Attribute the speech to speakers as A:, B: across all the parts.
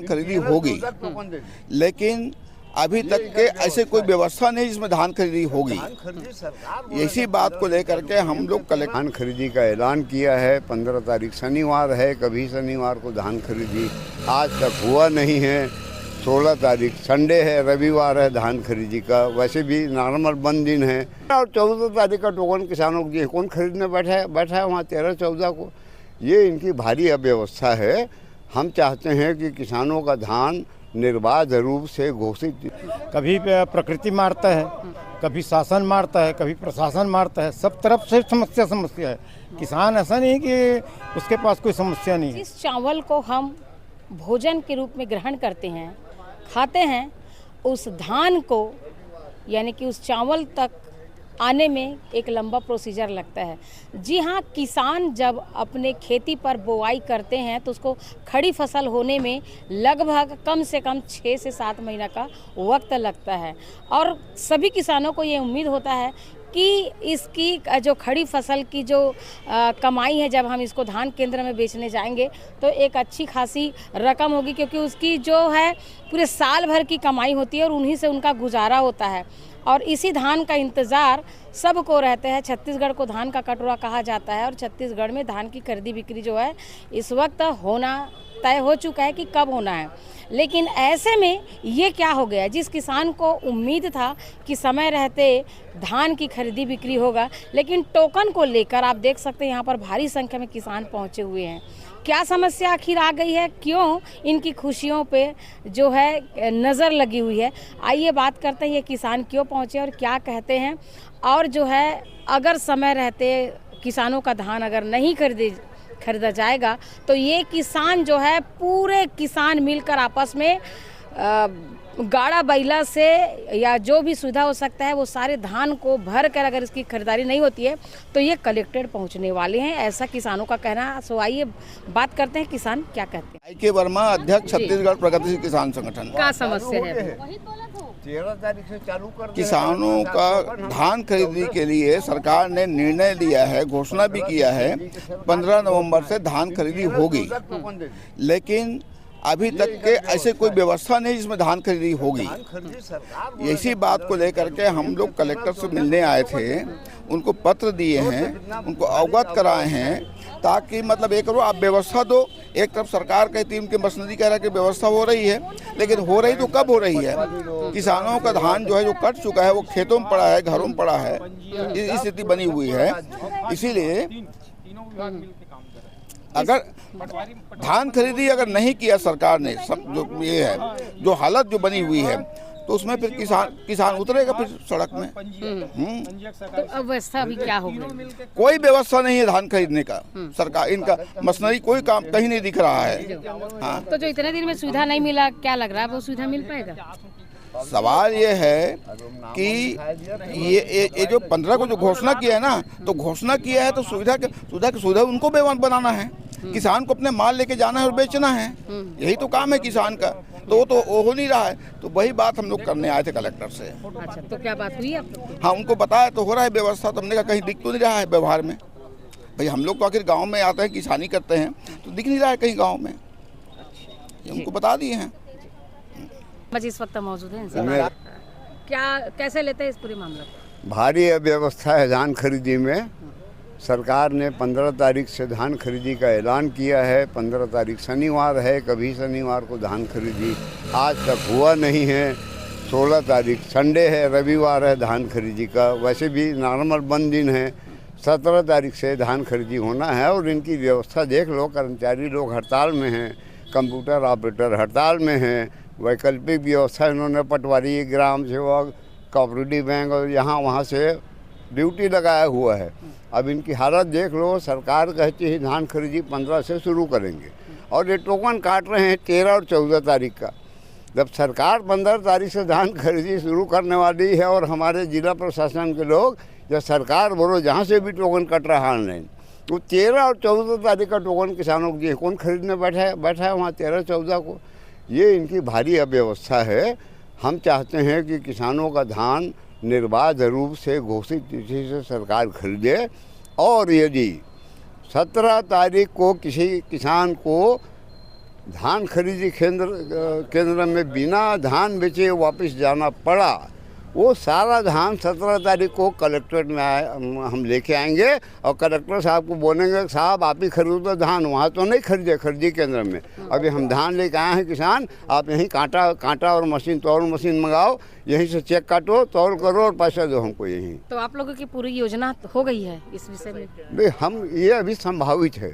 A: खरीदी होगी, लेकिन अभी तक के ऐसे कोई व्यवस्था नहीं जिसमें धान खरीदी होगी। इसी बात को लेकर के हम लोग कलेक्टर
B: धान खरीदी का ऐलान किया है। 15 तारीख शनिवार है, कभी शनिवार को धान खरीदी आज तक हुआ नहीं है। 16 तारीख संडे है, रविवार है धान खरीदी का, वैसे भी नॉर्मल बंद दिन है। और 14 तारीख का टोकन किसानों को दिए, कौन खरीदने बैठा है वहाँ 13-14 को। ये इनकी भारी अव्यवस्था है। हम चाहते हैं कि किसानों का धान निर्बाध रूप से घोषित।
C: कभी प्रकृति मारता है, कभी शासन मारता है, कभी प्रशासन मारता है, सब तरफ से समस्या है। किसान ऐसा नहीं कि उसके पास कोई समस्या नहीं है।
D: इस चावल को हम भोजन के रूप में ग्रहण करते हैं, खाते हैं, उस धान को यानी कि उस चावल तक आने में एक लंबा प्रोसीजर लगता है। जी हाँ, किसान जब अपने खेती पर बुआई करते हैं तो उसको खड़ी फसल होने में लगभग कम से कम 6 से 7 महीना का वक्त लगता है और सभी किसानों को ये उम्मीद होता है कि इसकी जो खड़ी फसल की जो कमाई है, जब हम इसको धान केंद्र में बेचने जाएंगे तो एक अच्छी खासी रकम होगी, क्योंकि उसकी जो है पूरे साल भर की कमाई होती है और उन्हीं से उनका गुजारा होता है। और इसी धान का इंतज़ार सबको रहते हैं। छत्तीसगढ़ को धान का कटोरा कहा जाता है और छत्तीसगढ़ में धान की खरीदी बिक्री जो है इस वक्त होना तय हो चुका है कि कब होना है। लेकिन ऐसे में ये क्या हो गया, जिस किसान को उम्मीद था कि समय रहते धान की खरीदी बिक्री होगा, लेकिन टोकन को लेकर आप देख सकते हैं यहाँ पर भारी संख्या में किसान पहुँचे हुए हैं। क्या समस्या आखिर आ गई है, क्यों इनकी खुशियों पे जो है नज़र लगी हुई है, आइए बात करते हैं ये किसान क्यों पहुँचे और क्या कहते हैं। और जो है अगर समय रहते किसानों का धान अगर नहीं खरीदा जाएगा तो ये किसान जो है पूरे किसान मिलकर आपस में गाड़ा बैला से या जो भी सुविधा हो सकता है वो सारे धान को भर कर, अगर इसकी खरीदारी नहीं होती है तो ये कलेक्टेड पहुंचने वाले हैं, ऐसा किसानों का कहना है। सो आइए बात करते हैं किसान क्या कहते हैं।
A: के वर्मा, अध्यक्ष छत्तीसगढ़ प्रगतिशील किसान संगठन।
D: क्या समस्या है?
B: 13 तारीख से चालू कर
A: किसानों का धान खरीदी के लिए सरकार ने निर्णय लिया है, घोषणा भी किया है 15 नवंबर से धान खरीदी होगी, लेकिन अभी तक के ऐसे कोई व्यवस्था नहीं जिसमें धान खरीदी होगी। इसी बात को लेकर के हम लोग कलेक्टर से मिलने आए थे, उनको पत्र दिए हैं, उनको अवगत कराए हैं, ताकि मतलब एक आप व्यवस्था दो। एक तरफ सरकार कहती है, उनके मसनदी कह रहा है कि व्यवस्था हो रही है, लेकिन हो रही तो कब हो रही है? किसानों का धान जो है जो कट चुका है वो खेतों में पड़ा है, घरों में पड़ा है, इस स्थिति बनी हुई है। इसीलिए अगर धान खरीदी अगर नहीं किया सरकार ने, सब जो ये है जो हालत जो बनी हुई है, तो उसमें फिर किसान उतरेगा फिर सड़क में।
D: तो अब व्यवस्था अभी क्या होगी?
A: कोई व्यवस्था नहीं है धान खरीदने का। सरकार इनका मशीनरी कोई काम कहीं नहीं दिख रहा है। हाँ,
D: तो जो इतने दिन में सुविधा नहीं मिला, क्या लग रहा है वो सुविधा मिल पाएगा?
A: सवाल ये है कि ये जो 15 को जो घोषणा किया है ना, तो घोषणा किया है तो सुविधा उनको बनाना है। किसान को अपने माल लेके जाना है और बेचना है, यही तो काम है किसान का। तो वो तो हो नहीं रहा है, तो वही बात हम लोग करने आए थे कलेक्टर से।
D: अच्छा, तो क्या बात हुई आप?
A: हाँ, उनको बताया तो हो रहा है व्यवस्था, तो हमने कहा कहीं दिख तो नहीं रहा है व्यवहार में। भाई हम लोग तो आखिर गाँव में आते हैं, किसानी करते हैं, तो दिख नहीं रहा है कहीं गाँव में, ये उनको बता दिए हैं।
D: इस वक्त मौजूद है, क्या कैसे लेते हैं इस पूरे मामले को?
B: भारी अव्यवस्था है धान खरीदी में। सरकार ने 15 तारीख से धान खरीदी का ऐलान किया है। 15 तारीख शनिवार है, कभी शनिवार को धान खरीदी आज तक हुआ नहीं है। 16 तारीख संडे है, रविवार है धान खरीदी का, वैसे भी नॉर्मल बंद दिन है। 17 तारीख से धान खरीदी होना है और इनकी व्यवस्था देख लो। कर्मचारी लोग हड़ताल में हैं, कंप्यूटर ऑपरेटर हड़ताल में हैं, वैकल्पिक व्यवस्था इन्होंने पटवारी, ग्राम सेवक, कोऑपरेटिव बैंक और यहाँ वहाँ से ड्यूटी लगाया हुआ है। अब इनकी हालत देख लो। सरकार कहती है धान खरीदी 15 से शुरू करेंगे और ये टोकन काट रहे हैं 13 और 14 तारीख का। जब सरकार 15 तारीख से धान खरीदी शुरू करने वाली है और हमारे जिला प्रशासन के लोग या सरकार बोलो जहाँ से भी टोकन कट रहा ऑनलाइन, तो 13 और 14 तारीख का टोकन किसानों को दिए, कौन खरीदने बैठा है वहाँ 13-14 को। ये इनकी भारी अव्यवस्था है। हम चाहते हैं कि किसानों का धान निर्बाध रूप से घोषित तिथि से सरकार खरीदे और यदि 17 तारीख को किसी किसान को धान खरीदी केंद्र में बिना धान बेचे वापस जाना पड़ा, वो सारा धान 17 तारीख को कलेक्ट्रेट में हम लेके आएंगे और कलेक्टर साहब को बोलेंगे साहब आप ही खरीदो धान, वहाँ तो नहीं खरीदे खरीदी केंद्र में। अभी हम धान लेके आए हैं किसान, आप यहीं कांटा और मशीन तौल मशीन मंगाओ, यहीं से चेक काटो, तौल करो और पैसा दो हमको यहीं।
D: तो आप लोगों की पूरी योजना हो गई है इस विषय में?
B: नहीं, हम ये अभी संभावित है।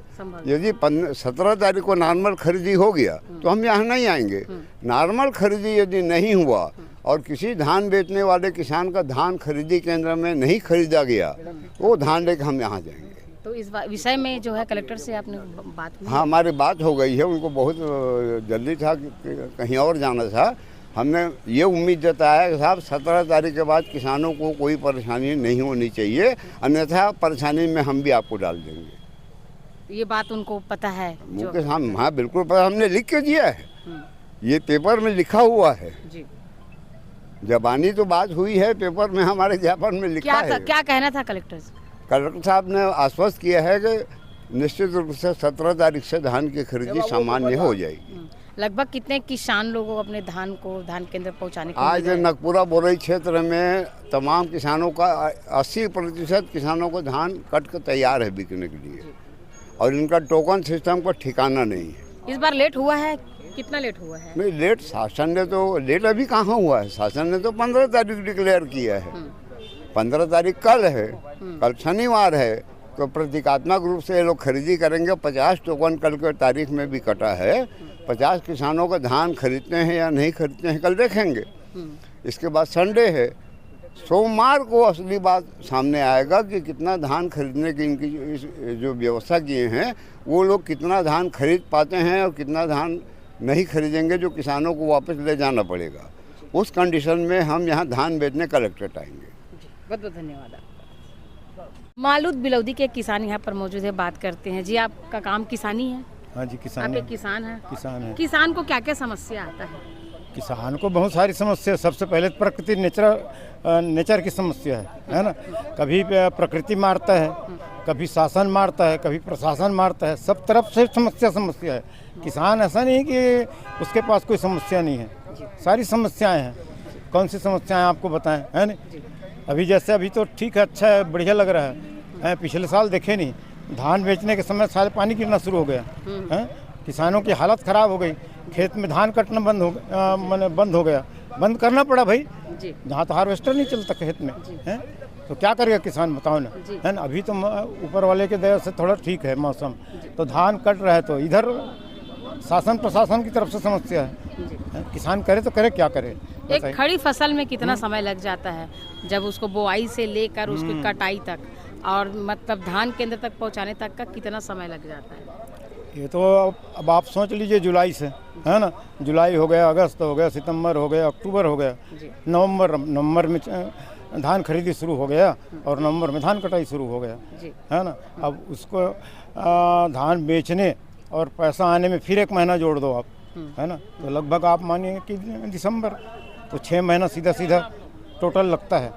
B: यदि 17 तारीख को नॉर्मल खरीदी हो गया तो हम यहाँ नहीं आएंगे। नॉर्मल खरीदी यदि नहीं हुआ और किसी धान बेचने वाले किसान का धान खरीदी केंद्र में नहीं खरीदा गया, वो धान लेकर हम यहाँ जाएंगे।
D: तो इस विषय में जो है कलेक्टर से आपने बात की?
B: हाँ, हमारी बात हो गई है। उनको बहुत जल्दी था कि कहीं और जाना था। हमने ये उम्मीद जताया कि साहब 17 तारीख के बाद किसानों को कोई परेशानी नहीं होनी चाहिए, अन्यथा परेशानी में हम भी आपको डाल देंगे।
D: ये बात उनको पता है?
B: मुझे हाँ बिल्कुल पता, हमने लिख के दिया है, ये पेपर में लिखा हुआ है
D: जी।
B: जबानी तो बात हुई है, पेपर में हमारे ज्ञापन में लिखा है।
D: क्या कहना था कलेक्टर से?
B: कलेक्टर साहब ने आश्वस्त किया है कि निश्चित रूप से 17 तारीख से धान की खरीदी सामान्य हो जाएगी।
D: लगभग कितने किसान लोगों अपने धान को धान केंद्र पहुंचाने को?
B: आज नगपुरा बोरई क्षेत्र में तमाम किसानों का 80% किसानों को धान कट कर तैयार है बिकने के लिए, और इनका टोकन सिस्टम का ठिकाना नहीं है।
D: इस बार लेट हुआ है? कितना लेट हुआ है?
B: नहीं, लेट शासन ने तो लेट अभी कहाँ हुआ है। शासन ने तो 15 तारीख डिक्लेयर किया है। 15 तारीख कल है, कल शनिवार है, तो प्रतीकात्मक रूप से ये लोग खरीदी करेंगे। 50 टोकन कल के तारीख में भी कटा है। 50 किसानों का धान खरीदते हैं या नहीं खरीदते हैं कल देखेंगे। इसके बाद संडे है, सोमवार को असली बात सामने आएगा कि कितना धान खरीदने की इनकी जो व्यवस्था किए हैं वो लोग कितना धान खरीद पाते हैं और कितना धान नहीं खरीदेंगे जो किसानों को वापस ले जाना पड़ेगा। उस कंडीशन में हम यहाँ धान बेचने कलेक्ट्रेट आएंगे।
D: बहुत बहुत धन्यवाद। मालूद बिलौदी के किसान यहाँ पर मौजूद है, बात करते हैं। जी, आपका काम किसानी है?
C: हाँ जी, किसान
D: आप एक किसान हैं?
C: किसान है।
D: किसान को क्या क्या समस्या आता है?
C: किसान को बहुत सारी समस्या। सबसे पहले प्रकृति नेचर की समस्या है ना। कभी प्रकृति मारता है, कभी शासन मारता है, कभी प्रशासन मारता है। सब तरफ से समस्या है। किसान ऐसा नहीं कि उसके पास कोई समस्या नहीं है, सारी समस्याएं हैं। कौन सी समस्याएं आपको बताएं, है नहीं? अभी जैसे अभी तो ठीक है, अच्छा है, बढ़िया लग रहा है। पिछले साल देखे नहीं, धान बेचने के समय सारे पानी गिरना शुरू हो गया है। किसानों की हालत ख़राब हो गई, खेत में धान कटना बंद हो गया, बंद करना पड़ा भाई। जहाँ तो हार्वेस्टर नहीं चलता खेत में है, तो क्या करेगा किसान, बताओ ना, है ना। अभी तो ऊपर वाले के दया से थोड़ा ठीक है मौसम, तो धान कट रहा है, तो इधर शासन प्रशासन की तरफ से समस्या है। किसान करे तो करे, क्या करे।
D: एक खड़ी फसल में कितना समय लग जाता है, जब उसको बोआई से लेकर उसकी कटाई तक और मतलब धान केंद्र तक पहुंचाने तक का कितना समय लग जाता है?
C: ये तो अब आप सोच लीजिए, जुलाई से है ना, जुलाई हो गया, अगस्त हो गया, सितंबर हो गया, अक्टूबर हो गया, नवंबर में धान खरीदी शुरू हो गया और नवंबर में धान कटाई शुरू हो गया, है ना। अब उसको धान बेचने और पैसा आने में फिर 1 महीना जोड़ दो आप, है ना, तो लगभग आप मानिए कि दिसंबर, तो 6 महीना सीधा टोटल लगता है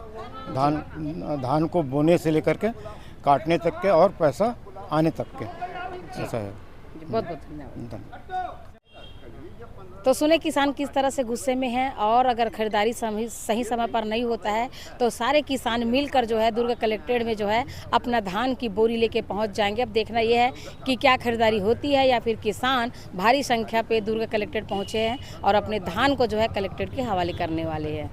C: धान को बोने से लेकर के काटने तक के और पैसा आने तक के। ऐसा है।
D: बहुत बहुत धन्यवाद। तो सुने किसान किस तरह से गुस्से में हैं, और अगर खरीदारी सही समय पर नहीं होता है तो सारे किसान मिलकर जो है दुर्ग कलेक्ट्रेट में जो है अपना धान की बोरी लेके पहुंच जाएंगे। अब देखना यह है कि क्या खरीदारी होती है या फिर किसान भारी संख्या पे दुर्ग कलेक्ट्रेट पहुंचे हैं और अपने धान को जो है कलेक्ट्रेट के हवाले करने वाले हैं।